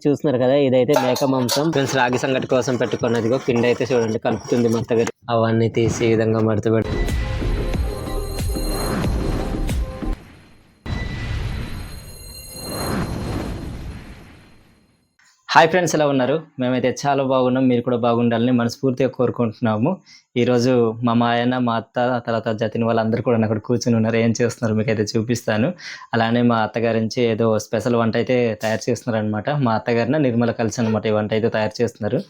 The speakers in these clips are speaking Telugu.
ఇది చూస్తున్నారు కదా, ఇదైతే మేక మాంసం. ఫ్రెండ్స్ రాగి సంగటి కోసం పెట్టుకున్నదిగో పిండి అయితే చూడండి కలుపుతుంది మా అత్తగారు. అవన్నీ తీసి ఈ విధంగా మడత పెట్టి హాయ్ ఫ్రెండ్స్, ఎలా ఉన్నారు? మేమైతే చాలా బాగున్నాం. మీరు కూడా బాగుండాలని మనస్ఫూర్తిగా కోరుకుంటున్నాము. ఈరోజు మా మాయన్న, మా అత్త, తర్వాత జతిన్ వాళ్ళందరూ కూడా అక్కడ కూర్చుని ఉన్నారు. ఏం చేస్తున్నారు మీకైతే చూపిస్తాను. అలానే మా అత్తగారి నుంచి ఏదో స్పెషల్ వంట అయితే తయారు చేస్తున్నారు అనమాట. మా అత్తగారిన నిర్మల కలిసి అనమాట ఈ వంట అయితే తయారు చేస్తున్నారు.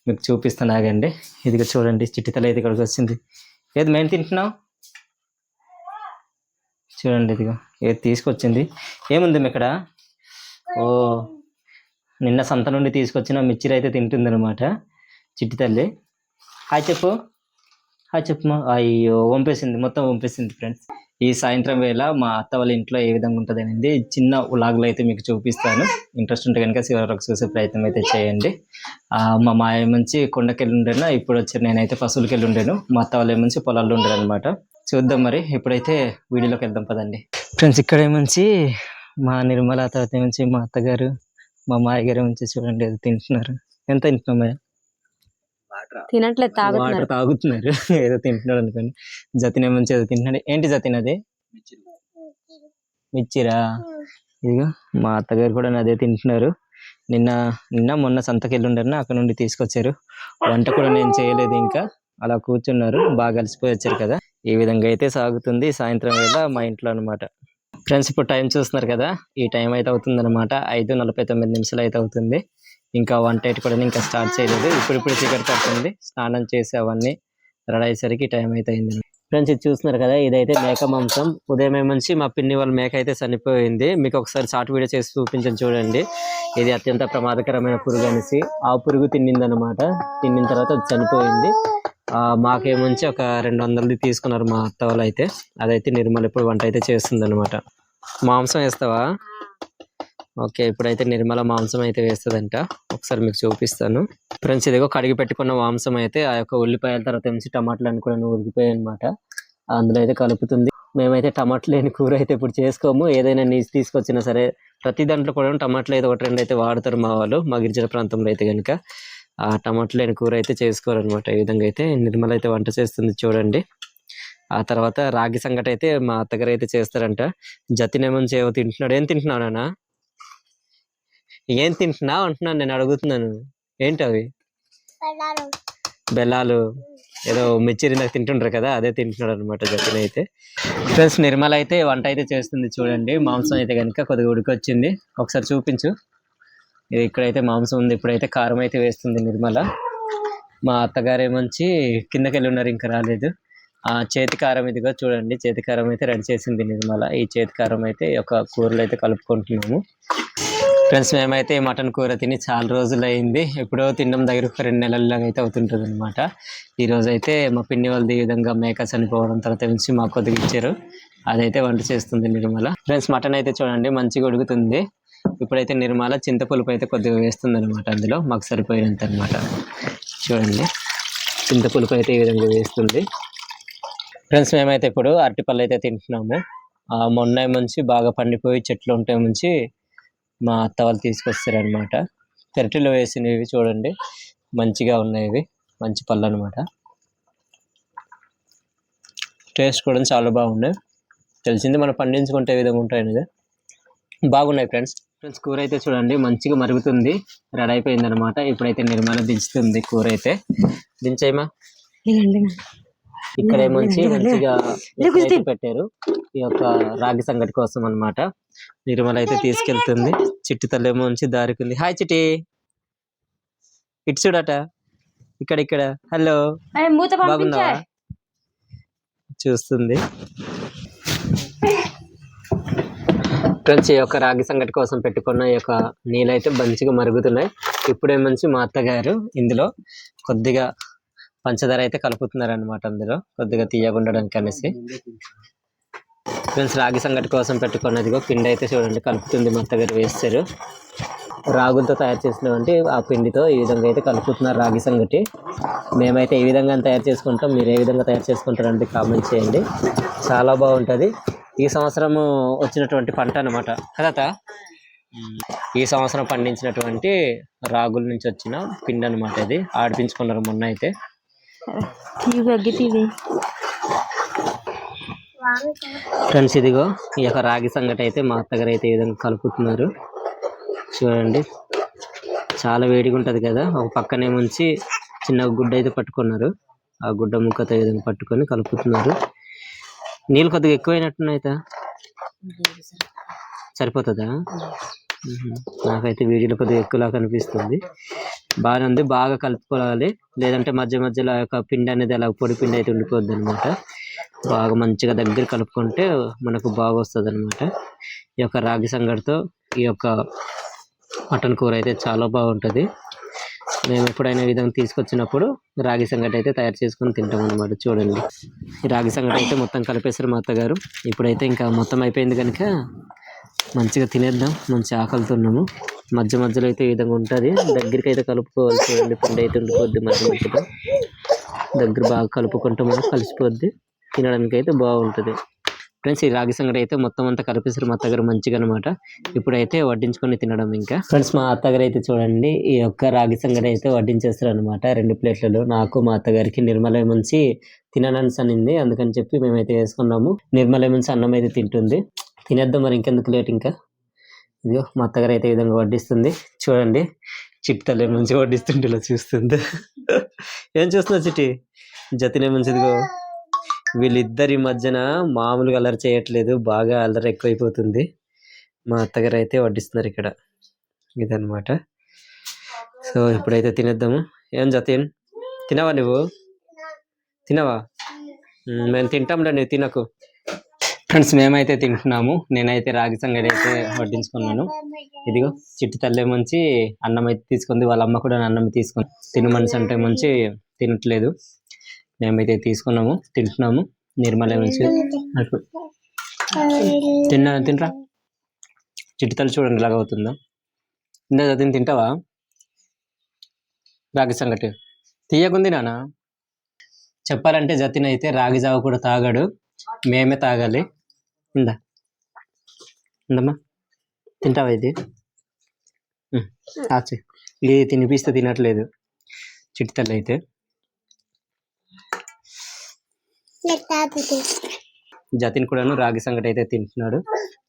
మీకు చూపిస్తాను ఆగండి. ఇదిగో చూడండి, చిట్టితల అయితే ఇక్కడికి వచ్చింది. ఏది మేము తింటున్నావు చూడండి, ఇదిగో ఏది తీసుకొచ్చింది. ఏముంది ఇక్కడ? ఓ, నిన్న సంత నుండి తీసుకొచ్చిన మిర్చిరి అయితే తింటుంది అనమాట చిట్టి తల్లి. హాయ్ చెప్పు, హాయ్ చెప్పు. అయ్యో వంపేసింది, మొత్తం వంపేసింది. ఫ్రెండ్స్ ఈ సాయంత్రం వేళ మా అత్త వాళ్ళ ఇంట్లో ఏ విధంగా ఉంటుంది అనేది చిన్న వ్లాగ్లో అయితే మీకు చూపిస్తాను. ఇంట్రెస్ట్ ఉంటే కనుక చివరికి చూసే ప్రయత్నం అయితే చేయండి. మా మాయ నుంచి కొండకెళ్ళి ఉండేనా, ఇప్పుడు వచ్చి నేనైతే పశువులకి వెళ్ళి ఉండేను. మా అత్త వాళ్ళ నుంచి పొలాల్లో ఉండేది అనమాట. చూద్దాం మరి, ఇప్పుడైతే వీడియోలోకి వెళ్దాం పదండి. ఫ్రెండ్స్ ఇక్కడ ఏమంచి మా నిర్మల, తర్వాత ఏమంచి మా అత్తగారు, మా మాయ గారు నుంచి చూడండి అది తింటున్నారు. ఎంత తింటున్నాం? తినట్లేదు, వాటర్ తాగుతున్నారు. ఏదో తింటున్నాడు అనుకోండి. జతిన్ ఏమంచి ఏదో తింటున్నాడు. ఏంటి జతిన్ అది? మిర్చిరా. ఇదిగో మా అత్తగారు కూడా అదే తింటున్నారు. నిన్న మొన్న సంతకెళ్ళి ఉండరు, అక్కడ నుండి తీసుకొచ్చారు. వంట కూడా నేను చేయలేదు, ఇంకా అలా కూర్చున్నారు. బాగా అలసిపోయి వచ్చారు కదా. ఈ విధంగా అయితే సాగుతుంది సాయంత్రం వేళ మా ఇంట్లో అనమాట. ఫ్రెండ్స్ ఇప్పుడు టైం చూస్తున్నారు కదా, ఈ టైం అయితే అవుతుంది అనమాట. 5:49 అయితే అవుతుంది. ఇంకా వంట అయితే కూడా ఇంకా స్టార్ట్ చేయలేదు. ఇప్పుడు చీకటి పడుతుంది. స్నానం చేసి అవన్నీ రెడీ అయ్యేసరికి టైం అయితే అయింది. ఫ్రెండ్స్ ఇది చూస్తున్నారు కదా, ఇదైతే మేక మాంసం. ఉదయం ఏమంచి మా పిన్ని వాళ్ళ మేక అయితే చనిపోయింది. మీకు ఒకసారి షార్ట్ వీడియో చేసి చూపించండి చూడండి. ఇది అత్యంత ప్రమాదకరమైన పురుగు అనేసి. ఆ పురుగు తిన్నిందనమాట. తిన్నిన తర్వాత అది చనిపోయింది. మాకేమంచి ఒక 200 తీసుకున్నారు మా అత్త వాళ్ళు అయితే. అదైతే నిర్మల ఇప్పుడు వంట అయితే చేస్తుంది అనమాట. మాంసం వేస్తావా? ఓకే, ఇప్పుడైతే నిర్మల మాంసం అయితే వేస్తుందంట. ఒకసారి మీకు చూపిస్తాను. ఫ్రెండ్స్ ఇదిగో కడిగి పెట్టుకున్న మాంసం అయితే ఆ యొక్క ఉల్లిపాయల తర్వాత నుంచి టమాటాలు అని కూడా ఉడికిపోయాయి అనమాట. అందులో అయితే కలుపుతుంది. మేమైతే టమాటా లేని కూర అయితే ఇప్పుడు చేసుకోము. ఏదైనా నీసు తీసుకొచ్చినా సరే ప్రతి దాంట్లో కూడా టమాటాలు అయితే 1-2 అయితే వాడతారు మా వాళ్ళు. మా గిరిజన ప్రాంతంలో అయితే కనుక ఆ టమాటా లేని కూర అయితే చేసుకోరనమాట. ఈ విధంగా అయితే నిర్మల అయితే వంట చేస్తుంది చూడండి. ఆ తర్వాత రాగి సంగటి అయితే మా అత్తగారు అయితే చేస్తారంట. జతిన్ ఏమని చేయో తింటున్నాడు. ఏం తింటున్నావు నాన్న? ఏం తింటున్నావు అంటున్నాను, నేను అడుగుతున్నాను. ఏంటి అవి? బెల్లాలు. ఏదో మిర్చిరి నాకు తింటుండ్రు కదా, అదే తింటున్నాడు అనమాట జతిన్ అయితే. ఫ్రెండ్స్ నిర్మల అయితే వంట అయితే చేస్తుంది చూడండి. మాంసం అయితే కనుక కొద్దిగా ఉడికొచ్చింది. ఒకసారి చూపించు. ఇది ఇక్కడైతే మాంసం ఉంది. ఇప్పుడైతే కారం అయితే వేస్తుంది నిర్మల. మా అత్తగారు ఏమంచి కిందకి వెళ్ళి ఉన్నారు, ఇంకా రాలేదు. చేతి కారం ఇదిగో చూడండి, చేతి కారం అయితే రెడీ చేసింది నిర్మల. ఈ చేతి కారం అయితే ఒక కూరలో అయితే కలుపుకుంటున్నాము. ఫ్రెండ్స్ మేమైతే మటన్ కూర తిని చాలా రోజులు అయింది. ఎప్పుడో తినడం దగ్గర ఒక 2 నెలల అయితే అవుతుంటుంది అనమాట. ఈరోజు అయితే మా పిన్ని వాళ్ళది ఈ విధంగా మేక చనిపోవడం తర్వాత నుంచి మాకు కొద్దిగా ఇచ్చారు. అదైతే వంట చేస్తుంది నిర్మల. ఫ్రెండ్స్ మటన్ అయితే చూడండి మంచిగా ఉడుకుతుంది. ఇప్పుడైతే నిర్మల చింతపులుపు అయితే కొద్దిగా వేస్తుంది అనమాట. అందులో మాకు సరిపోయినంత అనమాట. చూడండి చింతపులుపు అయితే ఈ విధంగా వేస్తుంది. ఫ్రెండ్స్ మేమైతే ఇప్పుడు అరటిపళ్ళు అయితే తింటున్నాము. మొన్న మంచి బాగా పండిపోయి చెట్లు ఉంటే మంచి మా అత్త వాళ్ళు తీసుకొస్తారనమాట. పెరటిలో వేసినవి చూడండి, మంచిగా ఉన్నాయి. మంచి పళ్ళు అనమాట. టేస్ట్ కూడా చాలా బాగున్నాయి. తెలిసింది మనం పండించుకుంటే ఏ విధంగా ఉంటాయనేది. బాగున్నాయి ఫ్రెండ్స్. కూర అయితే చూడండి మంచిగా మరుగుతుంది, రెడీ అయిపోయింది అనమాట. ఇప్పుడైతే నిర్మల దించుతుంది కూర అయితే. దించేయమా. ఇక్కడ ఏమొచ్చి మంచిగా పెట్టారు ఈ యొక్క రాగి సంగటి కోసం అనమాట. నిర్మల అయితే తీసుకెళ్తుంది. చిట్టి తల్లి ఏమో నుంచి దారికుంది. హాయ్ చిట్టి, ఇటు చూడట. ఇక్కడ హలో బాగున్నావా చూస్తుంది. ఫ్రెండ్స్ ఈ యొక్క రాగి సంగటి కోసం పెట్టుకున్న ఈ యొక్క నీళ్ళు అయితే మంచిగా మరుగుతున్నాయి. ఇప్పుడేమంచి మా అత్తగారు ఇందులో కొద్దిగా పంచదార అయితే కలుపుతున్నారు అనమాట. అందులో కొద్దిగా తీయగా ఉండడానికి అనేసి. ఫ్రెండ్స్ రాగి సంగటి కోసం పెట్టుకున్నదిగో పిండి అయితే చూడండి కలుపుతుంది మా అత్తగారు. వేస్తారు రాగులతో తయారు చేసినవంటి ఆ పిండితో ఈ విధంగా అయితే కలుపుతున్నారు రాగి సంగటి. మేమైతే ఈ విధంగా తయారు చేసుకుంటాం. మీరు ఏ విధంగా తయారు చేసుకుంటారంటే కామెంట్ చేయండి. చాలా బాగుంటుంది. ఈ సంవత్సరము వచ్చినటువంటి పంట అనమాట కదా. ఈ సంవత్సరం పండించినటువంటి రాగుల నుంచి వచ్చిన పిండి అనమాట. ఇది ఆడిపించుకున్నారు మొన్న అయితే. ఫ్రెండ్స్ ఇదిగో ఈ యొక్క రాగి సంగటి అయితే మా అత్తగారు అయితే ఈ విధంగా కలుపుతున్నారు. చూడండి, చాలా వేడిగా ఉంటుంది కదా. ఒక పక్కనే ముంచి చిన్న గుడ్డ అయితే పట్టుకున్నారు. ఆ గుడ్డ ముక్కతో ఈ విధంగా పట్టుకొని కలుపుతున్నారు. నీళ్ళు కొద్దిగా ఎక్కువైనట్టున్నాయి. సరిపోతుందా? నాకైతే వీడియోలో కొద్దిగా ఎక్కువలా కనిపిస్తుంది. బాగానే ఉంది. బాగా కలుపుకోవాలి, లేదంటే మధ్య మధ్యలో ఆ యొక్క పిండి అనేది అలా పొడి పిండి అయితే ఉండిపోద్ది అనమాట. బాగా మంచిగా దగ్గర కలుపుకుంటే మనకు బాగా వస్తుంది అనమాట. ఈ యొక్క రాగి సంగటితో ఈ యొక్క మటన్ కూర అయితే చాలా బాగుంటుంది. మేము ఎప్పుడైనా ఈ విధంగా తీసుకొచ్చినప్పుడు రాగి సంగటి అయితే తయారు చేసుకొని తింటాం అనమాట. చూడండి, ఈ రాగి సంగటి అయితే మొత్తం కలిపేశారు మా అత్తగారు. ఇప్పుడైతే ఇంకా మొత్తం అయిపోయింది కనుక మంచిగా తినేద్దాం. మంచి ఆకలితున్నాము. మధ్య మధ్యలో అయితే ఈ విధంగా ఉంటుంది. దగ్గరికి అయితే కలుపుకోవాలి. చూడండి, పిండి అయితే ఉండిపోద్ది మధ్య మధ్యలో. దగ్గర బాగా కలుపుకుంటూ మనకు కలిసిపోద్ది. తినడానికి అయితే బాగుంటుంది. ఫ్రెండ్స్ ఈ రాగి సంగటి అయితే మొత్తం అంతా కలిపేసారు మా అత్తగారు మంచిగా అనమాట. ఇప్పుడైతే వడ్డించుకొని తినడం. ఇంకా ఫ్రెండ్స్ మా అత్తగారు అయితే చూడండి ఈ యొక్క రాగి సంగటి అయితే వడ్డించేస్తారు అనమాట. 2 ప్లేట్లలో నాకు మా అత్తగారికి నిర్మల ముంచి తినననిసనింది. అందుకని చెప్పి మేమైతే వేసుకున్నాము. నిర్మల ముంచి అన్నం అయితే తింటుంది. తినేద్దాం మరి, ఇంకెందుకు లేట్. ఇంకా ఇదిగో మా అత్తగారు అయితే ఈ విధంగా వడ్డిస్తుంది. చూడండి, చిట్టి తల్లి నుంచి వడ్డిస్తుంటే ఇలా చూస్తుంది. ఏం చూస్తున్నా చిట్టి? జతినే ముంచి ఇదిగో వీళ్ళిద్దరి మధ్యన మామూలుగా అల్లరి చేయట్లేదు. బాగా అల్లరి ఎక్కువైపోతుంది. మా అత్తగారు అయితే వడ్డిస్తున్నారు ఇక్కడ. ఇదనమాట. సో ఇప్పుడైతే తినేద్దాము. ఏం జతీన్, తినవా నువ్వు? తినవా? మేము తింటాంలే, నువ్వు తినకు. ఫ్రెండ్స్ మేమైతే తింటున్నాము. నేనైతే రాగి సంగటి అయితే వడ్డించుకున్నాను. ఇదిగో చిట్టి తల్లి ముంచి అన్నం అయితే తీసుకుంది. వాళ్ళ అమ్మ కూడా అన్నం తీసుకుంది. తిను మనిషి అంటే ముంచి తినట్లేదు. మేమైతే తీసుకున్నాము, తింటున్నాము. నిర్మల నుంచి తినరా. చిట్టి తల్లి చూడండి ఎలాగ అవుతుందో. ఇందా జతిన్ తింటావా రాగి సంగటి? తీయకుంది నాన్న. చెప్పాలంటే జతిన్ అయితే రాగి జావ కూడా తాగాడు. మేమే తాగాలి. ఇందమ్మా, తింటావా? ఇది ఇది తినిపిస్తే తినట్లేదు చిట్టి తల్లి అయితే. జతిన్ కూడాను రాగి సంగటి అయితే తింటున్నాడు.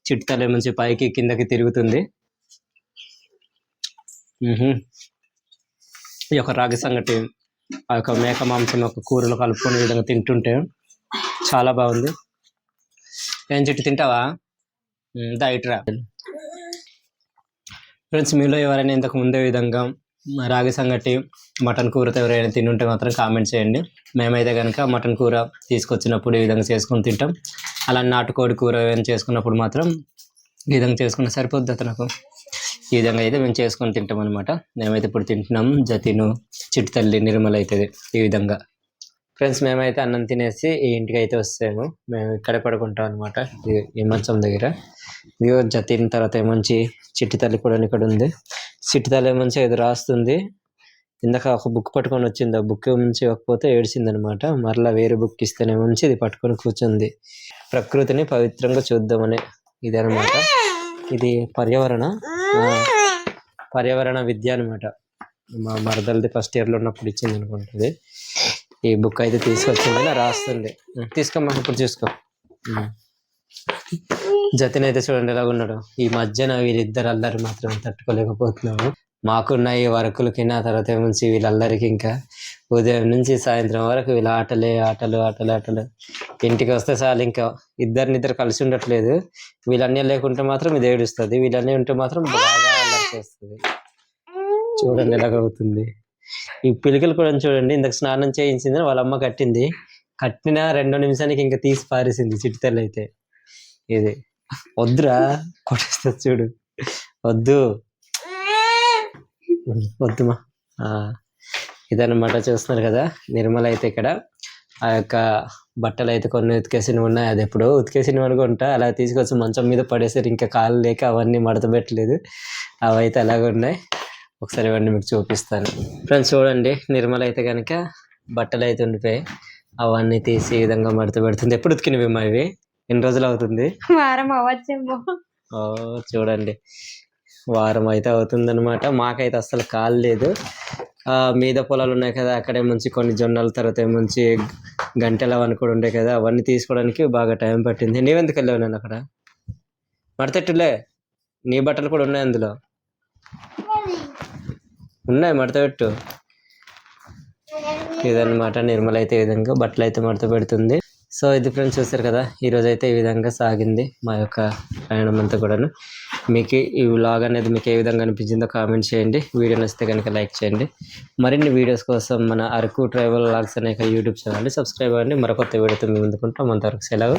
చిట్టి తల్లి నుంచి పైకి కిందకి తిరుగుతుంది. ఈ యొక్క రాగి సంగటి ఆ యొక్క మేక మాంసం యొక్క కూరలు కలుపుకునే విధంగా తింటుంటే చాలా బాగుంది. ఏం చిట్టి తింటావా? ఇట్రా. ఫ్రెండ్స్ మీలో ఎవరైనా ఇంతకు ముందే విధంగా రాగి సంగటి మటన్ కూరతో ఎవరైనా తింటుంటే మాత్రం కామెంట్ చేయండి. మేమైతే కనుక మటన్ కూర తీసుకొచ్చినప్పుడు ఈ విధంగా చేసుకొని తింటాం. అలా నాటుకోడి కూర ఏమైనా చేసుకున్నప్పుడు మాత్రం ఈ విధంగా చేసుకున్న సరిపోద్ది అతనికి. ఈ విధంగా అయితే మేము చేసుకొని తింటాం అనమాట. మేమైతే ఇప్పుడు తింటున్నాము. జతిను, చిట్టి తల్లి, నిర్మల అవుతుంది ఈ విధంగా. ఫ్రెండ్స్ మేమైతే అన్నం తినేసి ఈ ఇంటికి అయితే వస్తాము. మేము ఇక్కడ పడుకుంటాం అనమాట, ఈ మంచం దగ్గర. ఇదిగో జతిన్ తర్వాత ఏమంచి చిట్టి తల్లి కూడా ఇక్కడ ఉంది. చిట్టి తల్లి ఏమంచి ఏదో రాస్తుంది. ఇందాక ఒక బుక్ పట్టుకొని వచ్చింది. ఆ బుక్ నుంచి ఇవ్వకపోతే ఏడిచింది అనమాట. మరలా వేరే బుక్ ఇస్తేనే మంచి ఇది పట్టుకొని కూర్చుంది. ప్రకృతిని పవిత్రంగా చూద్దామనే ఇదనమాట. ఇది పర్యావరణ విద్య అనమాట. మా మరదలది ఫస్ట్ ఇయర్లో ఉన్నప్పుడు ఇచ్చింది అనుకుంటుంది. ఈ బుక్ అయితే తీసుకొచ్చింది, ఇలా రాస్తుంది. తీసుకోమ్మా, ఇప్పుడు చూసుకో. జతిన్ అయితే చూడండి ఎలాగ ఉన్నాడు. ఈ మధ్యన వీళ్ళిద్దరు అల్లరి మాత్రం తట్టుకోలేకపోతున్నాము. మాకున్న ఈ వర్కులకి నా తర్వాత నుంచి వీళ్ళల్లరికి ఇంకా ఉదయం నుంచి సాయంత్రం వరకు వీళ్ళ ఆటలే ఆటలు ఆటలు ఆటలు. ఇంటికి వస్తే చాలు ఇంకా ఇద్దరినిద్దరు కలిసి ఉండట్లేదు. వీళ్ళన్నీ లేకుంటే మాత్రం ఇది ఏడుస్తుంది, వీళ్ళన్నీ ఉంటే మాత్రం బాగా అల్లరి చేస్తుంది. చూడండి ఎలాగవుతుంది. ఈ పిలికలు కూడా చూడండి. ఇంతకు స్నానం చేయించింది, వాళ్ళ అమ్మ కట్టింది. కట్టిన 2 నిమిషానికి ఇంకా తీసి పారేసింది చిట్టి తల్లి అయితే. ఇది వద్దురా కొట్టేస్తా చూడు, వద్దుమా. ఇదన్నమాట చూస్తున్నారు కదా. నిర్మల అయితే ఇక్కడ ఆ యొక్క బట్టలు అయితే కొన్ని ఉతికేసినవి ఉన్నాయి. అది ఎప్పుడో ఉతికేసినవి అనుకుంటా. అలా తీసుకొచ్చి మంచం మీద పడేసారు. ఇంకా కాళ్ళు లేక అవన్నీ మడత పెట్టలేదు. అవి అయితే అలాగే ఉన్నాయి. ఒకసారి ఇవన్నీ మీకు చూపిస్తాను. ఫ్రెండ్స్ చూడండి, నిర్మల అయితే కనుక బట్టలు అయితే ఉండిపోయి అవన్నీ తీసి ఈ విధంగా మడత పెడుతుంది. ఎప్పుడు ఉతికినవి ఇవి? ఎన్ని రోజులు అవుతుంది? వారం అవ్వచ్చేమో. చూడండి వారం అయితే అవుతుందన్నమాట. మాకైతే అస్సలు కాలేదు. మీద పొలాలు ఉన్నాయి కదా, అక్కడే ముంచి కొన్ని జొన్నల తర్వాత ముంచి గంటెలు అవన్నీ కూడా ఉంటాయి కదా, అవన్నీ తీసుకోవడానికి బాగా టైం పట్టింది. నీవెందుకు వెళ్ళావు నేను అక్కడ? మడతెట్టులే, నీ బట్టలు కూడా ఉన్నాయి అందులో, ఉన్నాయి మడత పెట్టు. ఇదన్నమాట, నిర్మల అయితే ఈ విధంగా బట్టలు అయితే మడత పెడుతుంది. సో ఇది ఫ్రెండ్స్, చూస్తారు కదా, ఈరోజు అయితే ఈ విధంగా సాగింది మా యొక్క ప్రయాణం అంతా కూడాను. మీకు ఈ వ్లాగ్ అనేది మీకు ఏ విధంగా అనిపించిందో కామెంట్ చేయండి. వీడియో నచ్చితే కనుక లైక్ చేయండి. మరిన్ని వీడియోస్ కోసం మన అరకు ట్రైబల్ వ్లాగ్స్ అనే యూట్యూబ్ ఛానల్ని సబ్స్క్రైబ్ అవ్వండి. మరొక కొత్త వీడియోతో మీ ముందుకుంటాం. అంతవరకు సెలవు,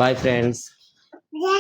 బాయ్ ఫ్రెండ్స్.